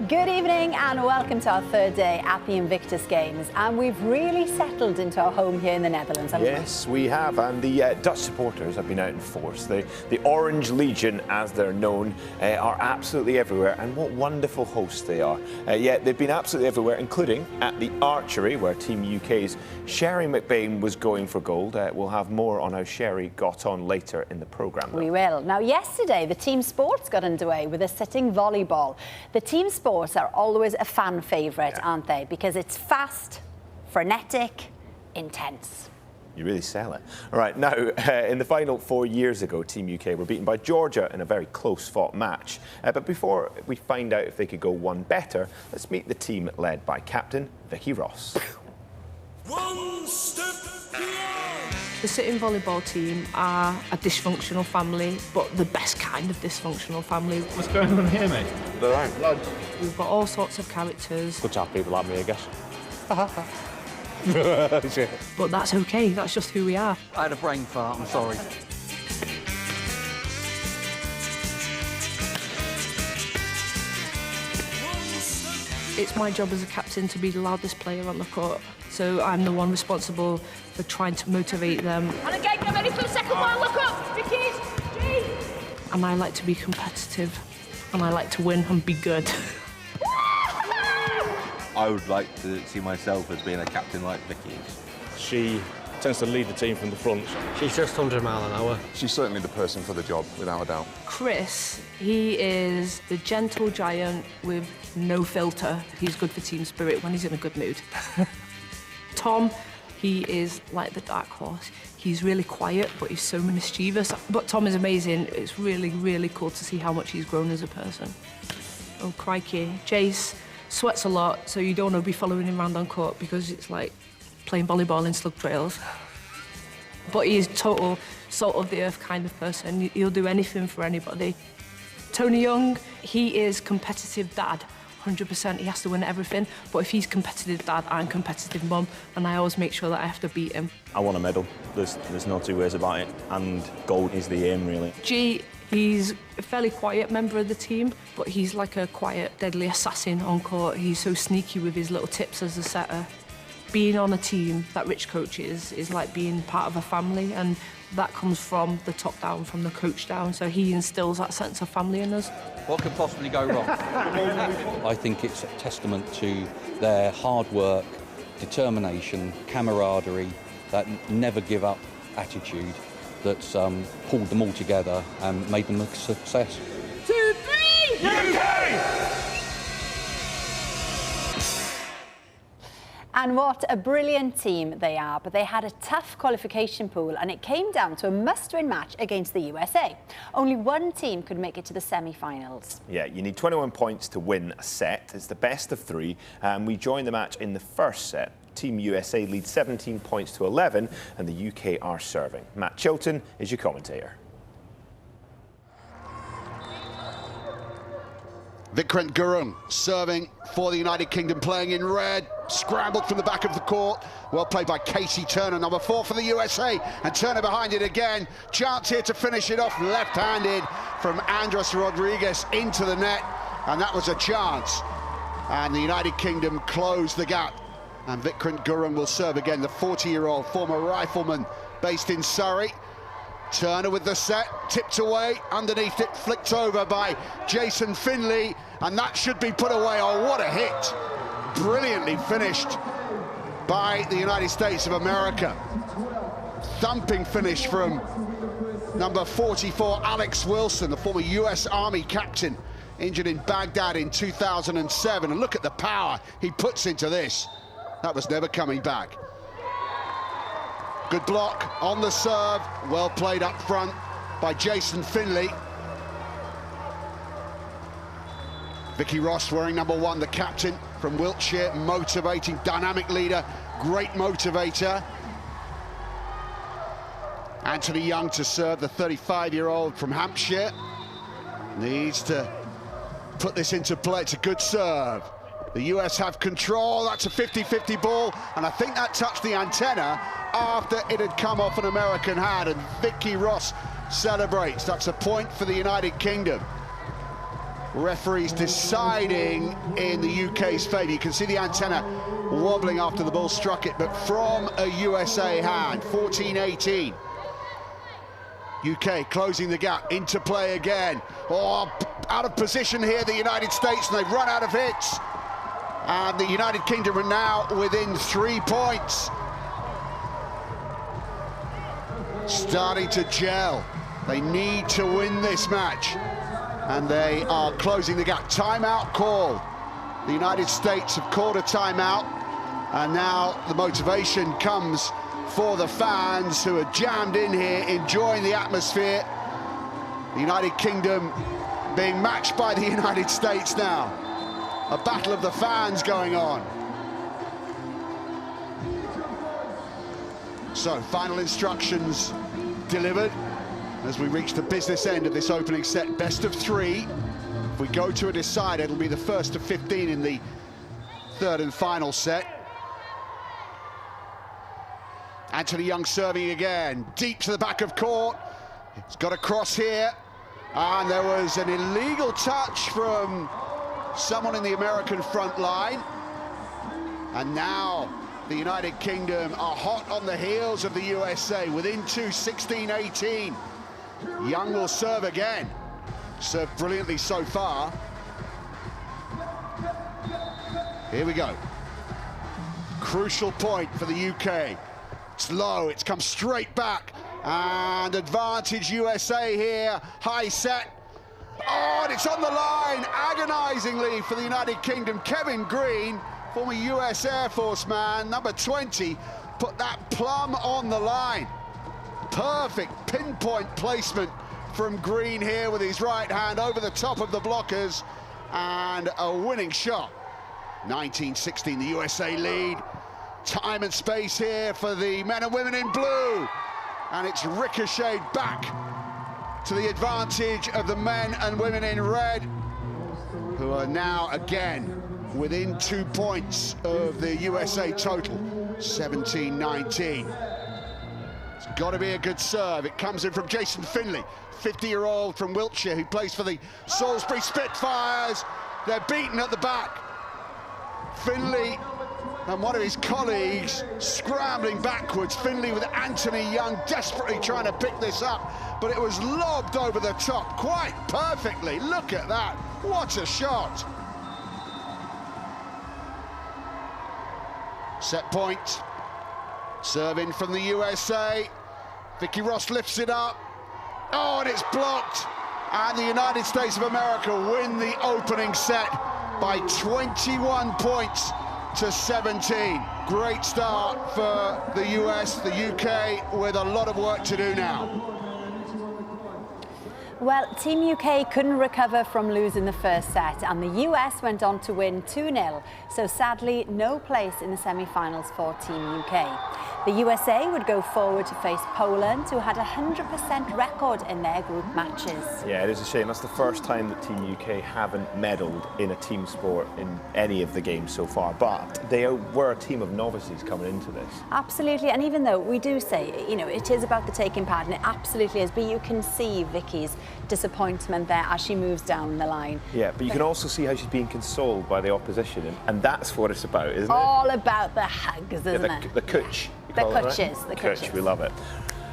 Good evening and welcome to our third day at the Invictus Games. And we've really settled into our home here in the Netherlands, haven't we? Yes, we have. And the Dutch supporters have been out in force. The Orange Legion, as they're known, are absolutely everywhere. And what wonderful hosts they are. Yeah, they've been absolutely everywhere, including at the Archery, where Team UK's Sherry McBain was going for gold. We'll have more on how Sherry got on later in the programme. We will. Now, yesterday, the team sports got underway with a sitting volleyball. The team sports are always a fan favourite, aren't they? Because it's fast, frenetic, intense. You really sell it. All right, now, in the final 4 years ago, Team UK were beaten by Georgia in a very close-fought match. But before we find out if they could go one better, let's meet the team led by captain Vicky Ross. One step beyond. The sitting volleyball team are a dysfunctional family, but the best kind of dysfunctional family. What's going on here, mate? They're right, lads. We've got all sorts of characters. Good to have people like me, I guess. But that's okay, that's just who we are. I had a brain fart, I'm sorry. It's my job as a captain to be the loudest player on the court. So I'm the one responsible for trying to motivate them. And again, get ready for the second one. Look up, Vicky's. G. And I like to be competitive. And I like to win and be good. I would like to see myself as being a captain like Vicky is. She tends to lead the team from the front. She's just 100 miles an hour. She's certainly the person for the job, without a doubt. Chris, he is the gentle giant with no filter. He's good for team spirit when he's in a good mood. Tom, he is like the dark horse. He's really quiet, but he's so mischievous. But Tom is amazing. It's really, really cool to see how much he's grown as a person. Oh, crikey. Jace sweats a lot, so you don't want to be following him around on court because it's like playing volleyball in slug trails. But he is total salt of the earth kind of person. He'll do anything for anybody. Tony Young, he is competitive dad. 100%, he has to win everything. But if he's competitive dad, I'm competitive mum, and I always make sure that I have to beat him. I want a medal. There's no two ways about it, and gold is the aim, really. G, he's a fairly quiet member of the team, but he's like a quiet, deadly assassin on court. He's so sneaky with his little tips as a setter. Being on a team that Rich coaches is like being part of a family, and that comes from the top down, from the coach down, so he instills that sense of family in us. What could possibly go wrong? I think it's a testament to their hard work, determination, camaraderie, that never give up attitude that's pulled them all together and made them a success. 2, 3! UK! And what a brilliant team they are, but they had a tough qualification pool and it came down to a must-win match against the USA. Only one team could make it to the semi-finals. Yeah, you need 21 points to win a set. It's the best of three, and we joined the match in the first set. Team USA leads 17 points to 11, and the UK are serving. Matt Chilton is your commentator. Vikrant Gurung serving for the United Kingdom, playing in red, scrambled from the back of the court. Well played by Casey Turner, number 4 for the USA, and Turner behind it again. Chance here to finish it off, left-handed from Andres Rodriguez into the net, and that was a chance. And the United Kingdom closed the gap, and Vikrant Gurung will serve again, the 40-year-old former rifleman based in Surrey. Turner with the set, tipped away, underneath it, flicked over by Jason Finley, and that should be put away. Oh, what a hit. Brilliantly finished by the United States of America. Thumping finish from number 44, Alex Wilson, the former US Army captain, injured in Baghdad in 2007. And look at the power he puts into this. That was never coming back. Good block on the serve, well played up front by Jason Finley. Vicky Ross wearing number 1, the captain from Wiltshire, motivating, dynamic leader, great motivator. Anthony Young to serve, the 35-year-old from Hampshire. Needs to put this into play, it's a good serve. The US have control, that's a 50-50 ball, and I think that touched the antenna after it had come off an American hand, and Vicky Ross celebrates. That's a point for the United Kingdom. Referees deciding in the UK's favour. You can see the antenna wobbling after the ball struck it, but from a USA hand. 14-18. UK closing the gap, into play again. Oh, out of position here, the United States, and they've run out of hits. And the United Kingdom are now within 3 points. Starting to gel. They need to win this match. And they are closing the gap. Timeout call. The United States have called a timeout. And now the motivation comes for the fans who are jammed in here, enjoying the atmosphere. The United Kingdom being matched by the United States now. A battle of the fans going on. So, final instructions delivered as we reach the business end of this opening set. Best of 3. If we go to a decider, it'll be the first of 15 in the third and final set. Anthony Young serving again, deep to the back of court. He's got a cross here, and there was an illegal touch from someone in the American front line. And now the United Kingdom are hot on the heels of the USA, within 2, 16-18. Young will serve again. Served brilliantly so far. Here we go. Crucial point for the UK. It's low, it's come straight back, and advantage USA here, high set. Oh, and it's on the line, agonizingly for the United Kingdom. Kevin Green, former US Air Force man, number 20, put that plumb on the line. Perfect pinpoint placement from Green here with his right hand over the top of the blockers, and a winning shot. 19-16, the USA lead. Time and space here for the men and women in blue, and it's ricocheted back to the advantage of the men and women in red, who are now again within 2 points of the USA total. 17-19. It's got to be a good serve. It comes in from Jason Finley, 50-year-old from Wiltshire, who plays for the Salisbury Spitfires. They're beaten at the back. Finley and one of his colleagues scrambling backwards. Finley with Anthony Young desperately trying to pick this up, but it was lobbed over the top quite perfectly. Look at that, what a shot. Set point, serve in from the USA. Vicky Ross lifts it up. Oh, and it's blocked. And the United States of America win the opening set by 21 points to 17. Great start for the US, the UK, with a lot of work to do now. Well, Team UK couldn't recover from losing the first set, and the US went on to win 2-0. So sadly, no place in the semi-finals for Team UK. The USA would go forward to face Poland, who had a 100% record in their group matches. Yeah, it is a shame. That's the first time that Team UK haven't medalled in a team sport in any of the games so far. But they were a team of novices coming into this. Absolutely, and even though we do say, you know, it is about the taking part, and it absolutely is, but you can see Vicky's disappointment there as she moves down the line. Yeah, but you can also see how she's being consoled by the opposition, and that's what it's about, isn't it? All about the hugs, isn't it? The cooch. The cooches, the cooch, we love it.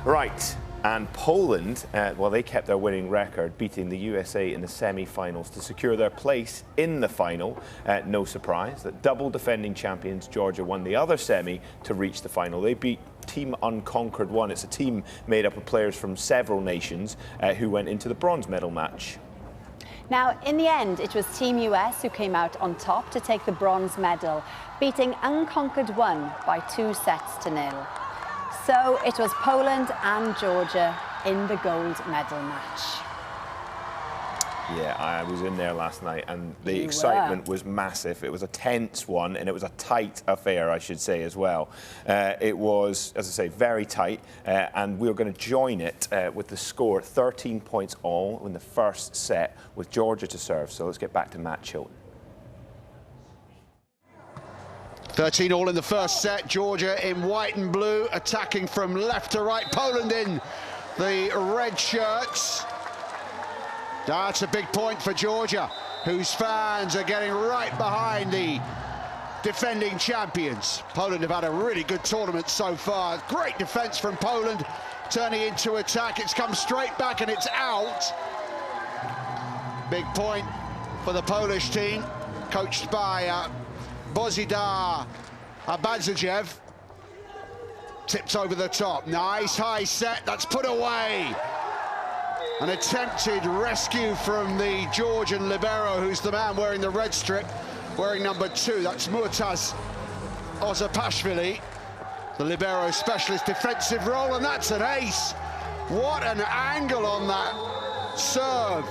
Right, and Poland, well, they kept their winning record, beating the USA in the semi-finals to secure their place in the final. No surprise that double defending champions Georgia won the other semi to reach the final. They beat Team Unconquered 1. It's a team made up of players from several nations who went into the bronze medal match. Now, in the end, it was Team US who came out on top to take the bronze medal, beating Unconquered 1 by 2-0. So it was Poland and Georgia in the gold medal match. Yeah, I was in there last night, and the excitement was massive. It was a tense one, and it was a tight affair, I should say, as well. It was, as I say, very tight, and we were going to join it with the score 13 points all in the first set with Georgia to serve. So let's get back to Matt Chilton. 13 all in the first set. Georgia in white and blue, attacking from left to right. Poland in the red shirts. That's a big point for Georgia, whose fans are getting right behind the defending champions. Poland have had a really good tournament so far. Great defense from Poland, turning into attack. It's come straight back and it's out. Big point for the Polish team, coached by Bozidar Abadzajev. Tips over the top. Nice high set. That's put away. An attempted rescue from the Georgian libero, who's the man wearing the red strip, wearing number 2. That's Murtaz Ozapashvili, the libero specialist defensive role, and that's an ace. What an angle on that serve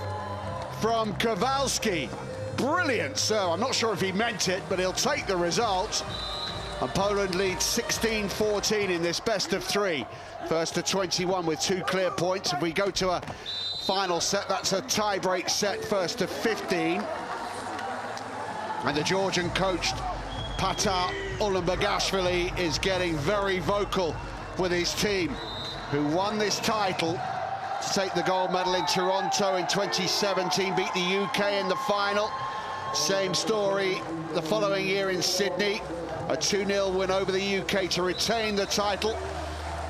from Kowalski. Brilliant serve. I'm not sure if he meant it, but he'll take the result. And Poland leads 16-14 in this best of 3. First to 21 with 2 clear points. If we go to a final set, that's a tie-break set, first to 15. And the Georgian coach, Patar Ulanbagashvili, is getting very vocal with his team, who won this title to take the gold medal in Toronto in 2017, beat the UK in the final. Same story the following year in Sydney, a 2-0 win over the UK to retain the title.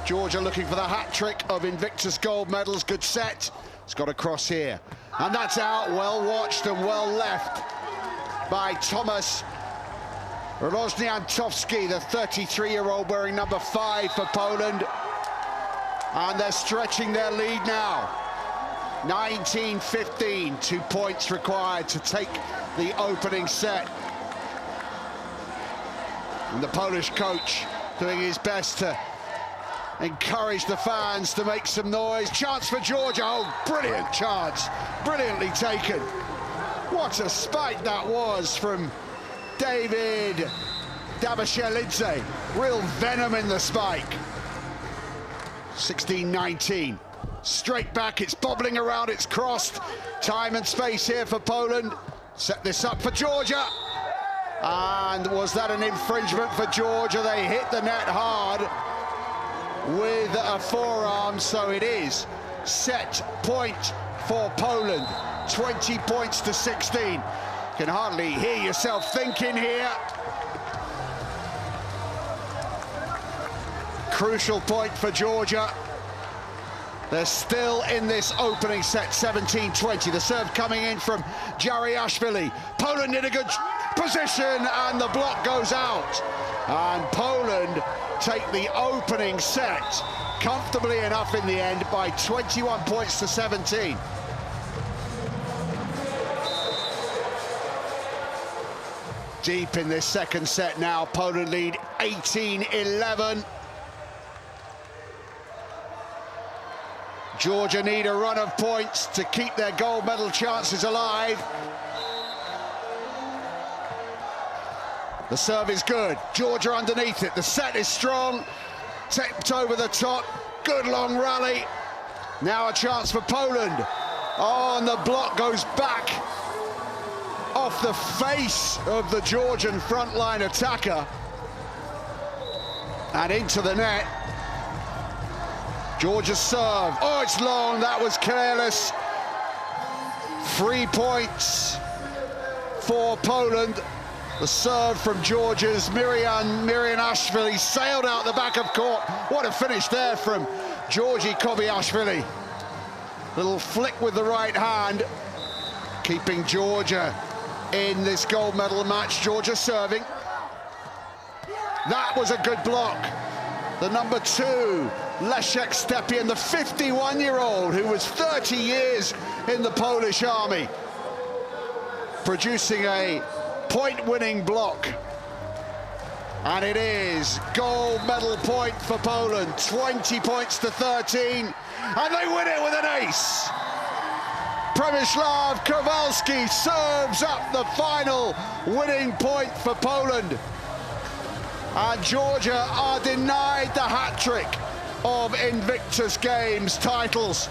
Georgia looking for the hat-trick of Invictus gold medals. Good set. It's got a cross here. And that's out. Well watched and well left by Tomasz Rozniantowski, the 33-year-old wearing number 5 for Poland. And they're stretching their lead now. 19-15, 2 points required to take the opening set. And the Polish coach doing his best to encourage the fans to make some noise. Chance for Georgia. Oh, brilliant chance. Brilliantly taken. What a spike that was from David Dabashelidze. Real venom in the spike. 16-19. Straight back, it's bobbling around, it's crossed. Time and space here for Poland. Set this up for Georgia. And was that an infringement for Georgia? They hit the net hard with a forearm, so it is set point for Poland. 20 points to 16. Can hardly hear yourself thinking here. Crucial point for Georgia. They're still in this opening set, 17-20. The serve coming in from Jariashvili. Poland in a good position, and the block goes out. And Poland take the opening set comfortably enough in the end by 21 points to 17. Deep in this second set now, Poland lead 18-11. Georgia need a run of points to keep their gold medal chances alive. The serve is good. Georgia underneath it. The set is strong. Tipped over the top. Good long rally. Now a chance for Poland. Oh, and the block goes back off the face of the Georgian frontline attacker and into the net. Georgia's serve. Oh, it's long. That was careless. 3 points for Poland. The serve from Georgia's Mirianashvili sailed out the back of court. What a finish there from Georgi Kobiashvili. Little flick with the right hand, keeping Georgia in this gold medal match. Georgia serving. That was a good block. The number 2, Leszek Stepien, the 51-year-old who was 30 years in the Polish army, producing a point-winning block. And it is gold medal point for Poland, 20 points to 13, and they win it with an ace. Przemysław Kowalski serves up the final winning point for Poland. And Georgia are denied the hat-trick of Invictus Games titles.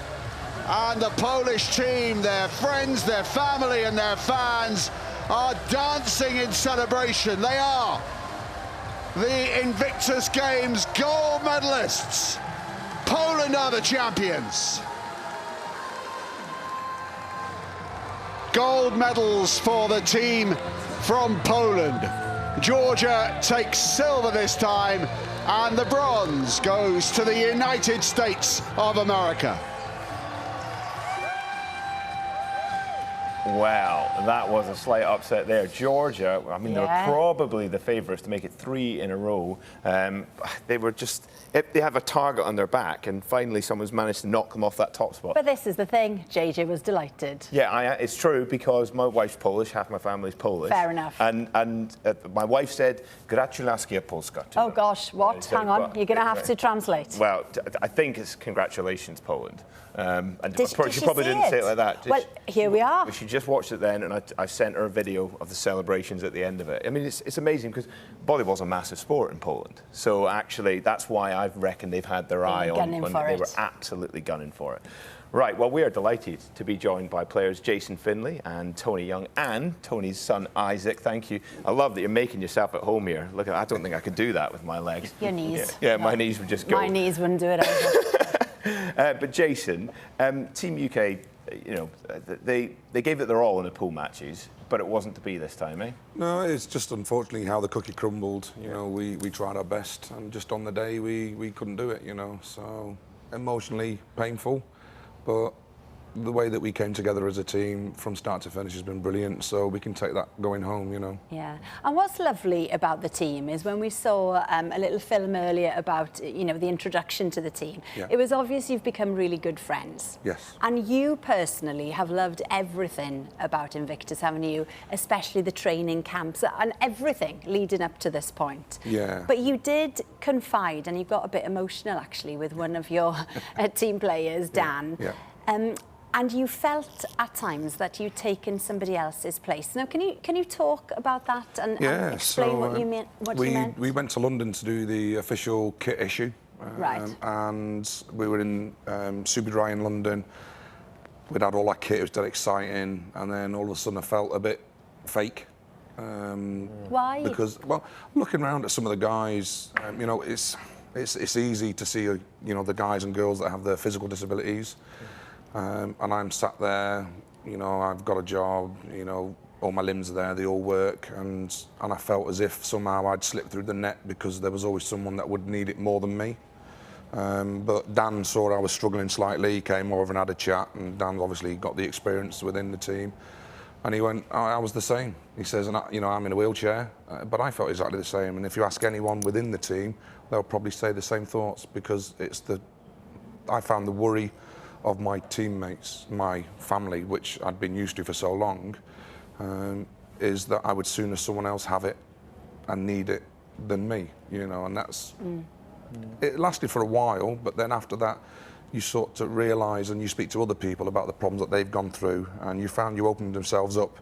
And the Polish team, their friends, their family and their fans are dancing in celebration. They are the Invictus Games gold medalists. Poland are the champions. gold medals for the team from Poland. Georgia takes silver this time, and the bronze goes to the United States of America. Well, that was a slight upset there. Georgia, I mean, they were probably the favourites to make it 3 in a row. They were just, they have a target on their back, and finally someone's managed to knock them off that top spot. But this is the thing, JJ was delighted. Yeah, it's true, because my wife's Polish, half my family's Polish. Fair enough. And my wife said, "Gratulacje Polska." Oh gosh, what? Hang on, you're going to have to translate. Well, I think it's congratulations, Poland. And did she she probably didn't say it like that. Well, here we are. She just watched it then, and I sent her a video of the celebrations at the end of it. I mean, it's amazing, because volleyball's a massive sport in Poland. So actually, that's why I reckon they've had their eye on it. They were absolutely gunning for it. Right, well, we are delighted to be joined by players Jason Finley and Tony Young, and Tony's son Isaac. Thank you. I love that you're making yourself at home here. Look, I don't think I could do that with my legs. Your knees. Yeah, my knees would just go. My knees wouldn't do it either. But Jason, Team UK, you know, they gave it their all in the pool matches, but it wasn't to be this time, eh? No, it's just unfortunately how the cookie crumbled. You know, we tried our best, and just on the day we couldn't do it, you know. So emotionally painful, but the way that we came together as a team from start to finish has been brilliant, so we can take that going home, you know. Yeah, and what's lovely about the team is when we saw a little film earlier about, you know, the introduction to the team, it was obvious you've become really good friends. Yes. And you personally have loved everything about Invictus, haven't you? Especially the training camps and everything leading up to this point. Yeah. But you did confide, and you got a bit emotional actually with one of your team players, Dan. Yeah. And you felt at times that you'd taken somebody else's place. Now, can you talk about that and explain what you meant? We went to London to do the official kit issue, right? And we were in Super Dry in London. We'd had all that kit; it was dead exciting, and then all of a sudden I felt a bit fake. Why? Because, well, looking around at some of the guys, you know, it's easy to see, you know, the guys and girls that have their physical disabilities. And I'm sat there, you know, I've got a job, you know, all my limbs are there, they all work, and I felt as if somehow I'd slipped through the net because there was always someone that would need it more than me. But Dan saw I was struggling slightly, he came over and had a chat, and Dan obviously got the experience within the team. And he went, I was the same. He says, and you know, I'm in a wheelchair, but I felt exactly the same. And if you ask anyone within the team, they'll probably say the same thoughts, because I found the worry of my teammates, my family, which I'd been used to for so long, is that I would sooner someone else have it and need it than me, you know, and that's... It lasted for a while, but then after that, you sort of realise and you speak to other people about the problems that they've gone through, and you found you opened themselves up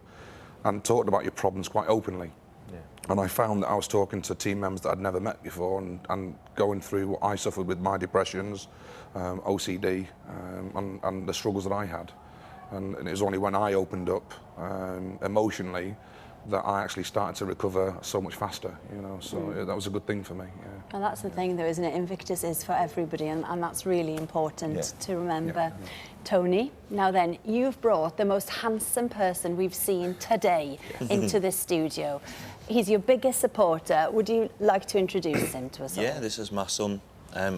and talked about your problems quite openly. Yeah. And I found that I was talking to team members that I'd never met before, and going through what I suffered with my depressions, OCD, and the struggles that I had. And it was only when I opened up emotionally that I actually started to recover so much faster, you know, so that was a good thing for me, yeah. And that's the thing though, isn't it? Invictus is for everybody, and that's really important to remember. Yeah. Tony, now then, you've brought the most handsome person we've seen today into this studio. He's your biggest supporter. Would you like to introduce him to us all? Yeah, this is my son,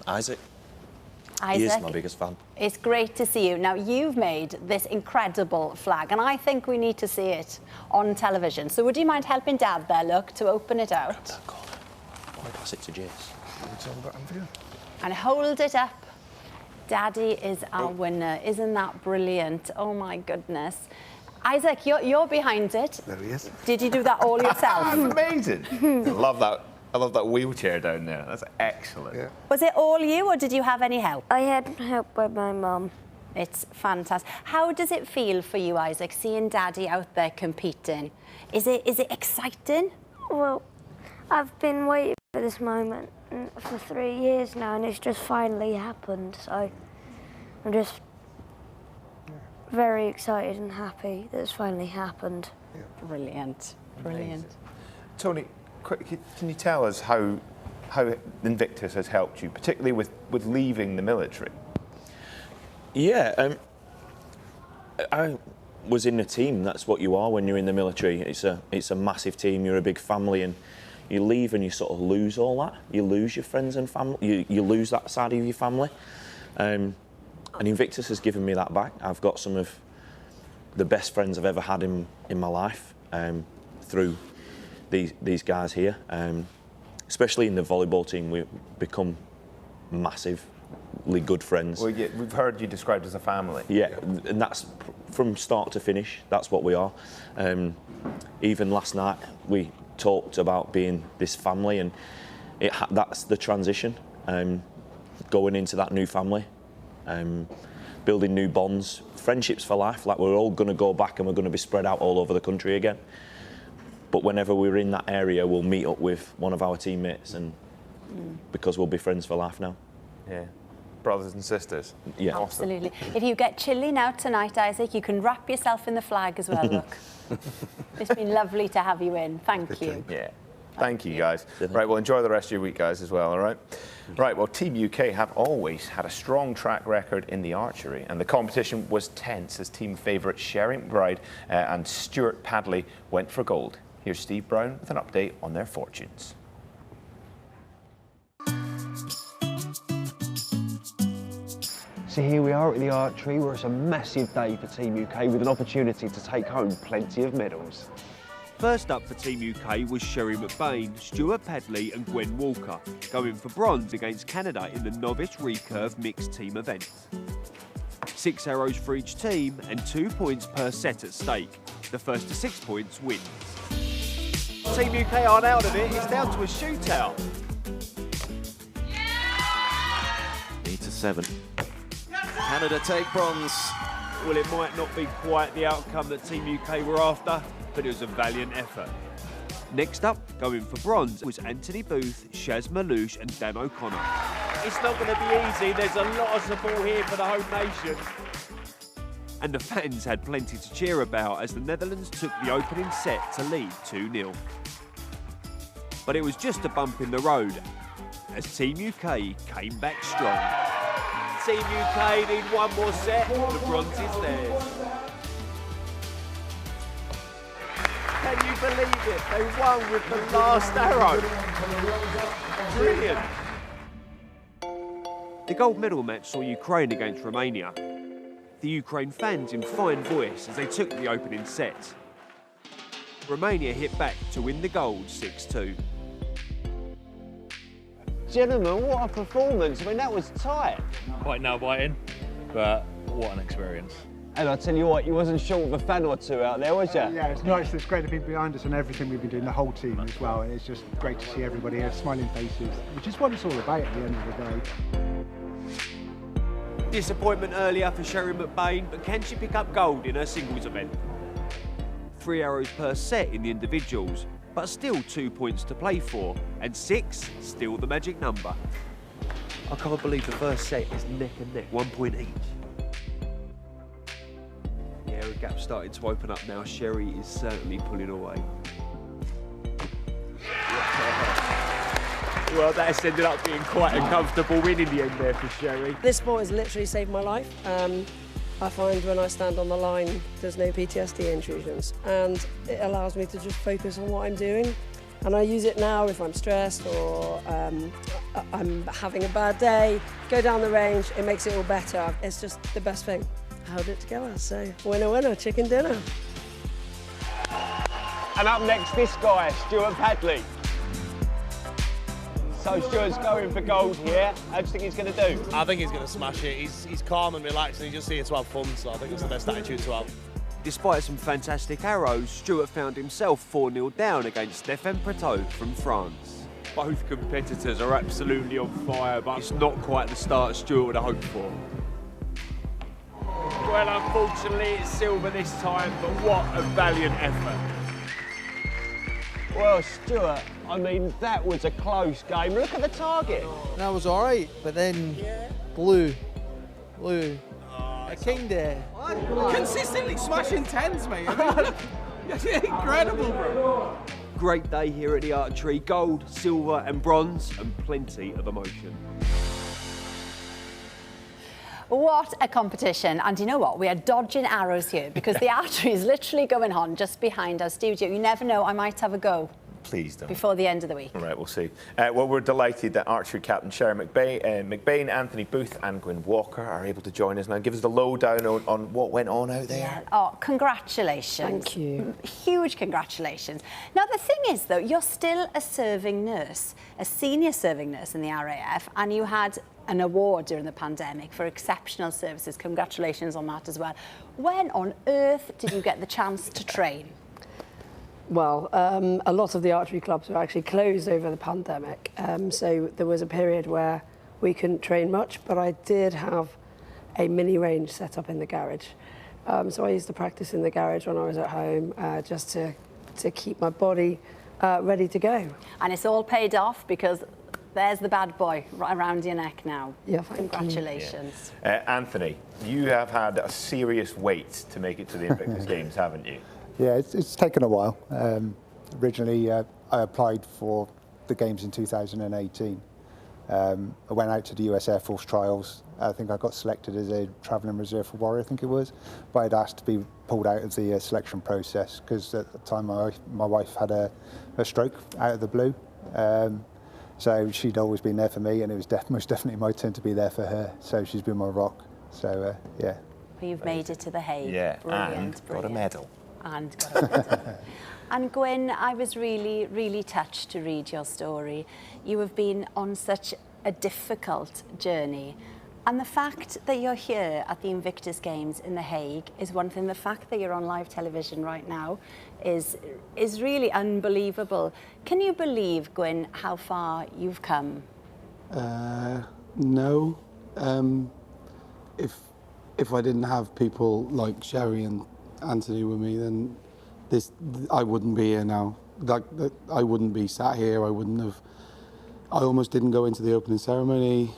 Isaac. Isaac, he is my biggest fan. It's great to see you. Now, you've made this incredible flag, and I think we need to see it on television. So would you mind helping Dad there, look, to open it out? That corner. I'll pass it to Jace. And hold it up. Daddy is our winner. Isn't that brilliant? Oh, my goodness. Isaac, you're behind it. There he is. Did you do that all yourself? That's amazing. I love that. I love that wheelchair down there. That's excellent. Yeah. Was it all you, or did you have any help? I had help by my mum. It's fantastic. How does it feel for you, Isaac, seeing Daddy out there competing? Is it exciting? Well, I've been waiting for this moment for 3 years now, and it's just finally happened. So I'm just very excited and happy that it's finally happened. Yeah. Brilliant. Brilliant. Amazing. Tony, can you tell us how Invictus has helped you, particularly with leaving the military? Yeah, was in the team. That's what you are when you're in the military. It's a massive team. You're a big family, and you leave and you sort of lose all that. You lose your friends and family. You lose that side of your family. And Invictus has given me that back. I've got some of the best friends I've ever had in my life through these guys here. Especially in the volleyball team, we've become massively good friends. Well, yeah, we've heard you described as a family. Yeah, and that's from start to finish. That's what we are. Even last night, we talked about being this family, and that's the transition. Going into that new family, building new bonds, friendships for life. Like, we're all going to go back and we're going to be spread out all over the country again. But whenever we're in that area, we'll meet up with one of our teammates, and because we'll be friends for life now. Yeah. Brothers and sisters. Yeah. Awesome. Absolutely. If you get chilly now tonight, Isaac, you can wrap yourself in the flag as well, look. It's been lovely to have you in. Thank you. Yeah. Thank you, guys. Right, well, enjoy the rest of your week, guys, as well, all right? Right, well, Team UK have always had a strong track record in the archery, and the competition was tense as team favourites Sherry McBride and Stuart Padley went for gold. Here's Steve Brown with an update on their fortunes. So here we are at the Archery, where it's a massive day for Team UK with an opportunity to take home plenty of medals. First up for Team UK was Sherry McBain, Stuart Padley and Gwen Walker, going for bronze against Canada in the novice recurve mixed team event. 6 arrows for each team and 2 points per set at stake. The first to 6 points wins. Team UK aren't out of it, it's down to a shootout. 8-7. Canada take bronze. Well, it might not be quite the outcome that Team UK were after, but it was a valiant effort. Next up, going for bronze, was Anthony Booth, Shaz Malouche and Dan O'Connor. It's not going to be easy, there's a lot of support here for the home nation. And the fans had plenty to cheer about as the Netherlands took the opening set to lead 2-0. But it was just a bump in the road as Team UK came back strong. Team UK need one more set, the bronze is theirs. Can you believe it? They won with the last arrow. Brilliant. The gold medal match saw Ukraine against Romania. The Ukraine fans in fine voice as they took the opening set. Romania hit back to win the gold 6-2. Gentlemen, what a performance. I mean, that was tight. Quite nail-biting, but what an experience. And I tell you what, you wasn't short of a fan or two out there, was you? Yeah, it's nice. It's great to be behind us and everything we've been doing, the whole team as well. And it's just great to see everybody here, smiling faces, which is what it's all about at the end of the day. Disappointment earlier for Sherry McBain, but can she pick up gold in her singles event? 3 arrows per set in the individuals, but still 2 points to play for, and 6 still the magic number. I can't believe the first set is neck and neck, 1 point each. Yeah, a gap starting to open up now. Sherry is certainly pulling away. Well, that has ended up being quite a comfortable win in the end there for Sherry. This sport has literally saved my life. I find when I stand on the line, there's no PTSD intrusions, and it allows me to just focus on what I'm doing. And I use it now if I'm stressed or I'm having a bad day. Go down the range, it makes it all better. It's just the best thing. I held it together, so winner, winner, chicken dinner. And up next, this guy, Stuart Padley. So Stuart's going for gold here. How do you think he's going to do? I think he's going to smash it. He's calm and relaxed and he's just here to have fun, so I think it's the best attitude to have. Despite some fantastic arrows, Stuart found himself 4-0 down against Stéphane Pretot from France. Both competitors are absolutely on fire, but it's not quite the start Stuart would have hoped for. Well, unfortunately, it's silver this time, but what a valiant effort. Well, Stuart, I mean, that was a close game. Look at the target. That was all right, but then blue. A king there. Consistently smashing tens, mate. I mean, it's incredible, bro. Great day here at the Archery. Gold, silver and bronze, and plenty of emotion. What a competition. And you know what? We are dodging arrows here because the archery is literally going on just behind our studio. You never know, I might have a go. Please don't. Before the end of the week. All right, we'll see. Well, we're delighted that archery captain Sharon McBain, Anthony Booth and Gwyn Walker are able to join us now. Give us the lowdown on what went on out there. Yeah. Oh, congratulations. Thank you. Huge congratulations. Now, the thing is, though, you're still a serving nurse, a senior serving nurse in the RAF, and you had an award during the pandemic for exceptional services. Congratulations on that as well. When on earth did you get the chance to train? Well, a lot of the archery clubs were actually closed over the pandemic, so there was a period where we couldn't train much, but I did have a mini range set up in the garage. So I used to practice in the garage when I was at home, just to keep my body ready to go. And it's all paid off because there's the bad boy right around your neck now. Yeah, congratulations. Yeah. Anthony, you have had a serious wait to make it to the Invictus Games, haven't you? Yeah, it's taken a while. Originally, I applied for the Games in 2018. I went out to the US Air Force trials. I think I got selected as a travelling reserve for Warrior, I think it was. But I'd asked to be pulled out of the selection process because at the time my wife had a stroke out of the blue. So she'd always been there for me, and it was most definitely my turn to be there for her. So she's been my rock. So, yeah. Well, you've made it to The Hague. Yeah, brilliant, got a medal. And got a medal. And Gwyn, I was really, really touched to read your story. You have been on such a difficult journey. And the fact that you're here at the Invictus Games in The Hague is one thing. The fact that you're on live television right now is really unbelievable. Can you believe, Gwyn, how far you've come? No. If I didn't have people like Sherry and Anthony with me, then I wouldn't be here now. I wouldn't be sat here. I wouldn't have. I almost didn't go into the opening ceremony.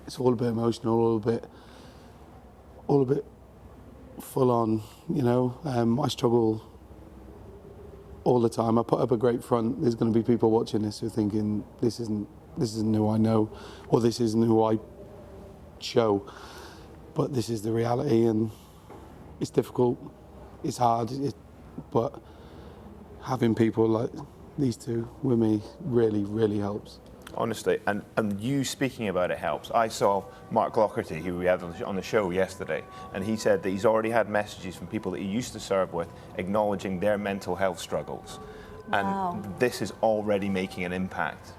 It's all a bit emotional, all a bit full on. You know, I struggle all the time. I put up a great front. There's going to be people watching this who are thinking this isn't who I know, or this isn't who I show. But this is the reality, and it's difficult. It's hard, but having people like these two with me really, really helps. Honestly, and you speaking about it helps. I saw Mark Glocherty, who we had on the show yesterday, and he said that he's already had messages from people that he used to serve with acknowledging their mental health struggles. Wow. And this is already making an impact.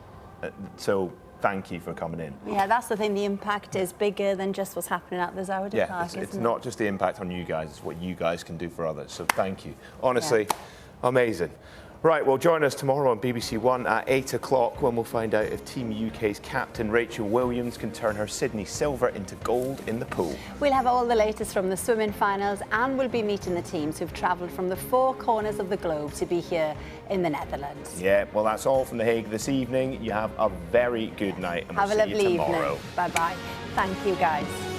So thank you for coming in. Yeah, that's the thing. The impact is bigger than just what's happening at the Zouder Park, it's not just the impact on you guys, it's what you guys can do for others. So thank you. Honestly, amazing. Right, well, join us tomorrow on BBC One at 8 o'clock when we'll find out if Team UK's captain Rachel Williams can turn her Sydney silver into gold in the pool. We'll have all the latest from the swimming finals, and we'll be meeting the teams who've travelled from the 4 corners of the globe to be here in the Netherlands. Yeah, well, that's all from The Hague this evening. You have a very good night, and Have we'll a see lovely you tomorrow. evening. Bye-bye. Thank you, guys.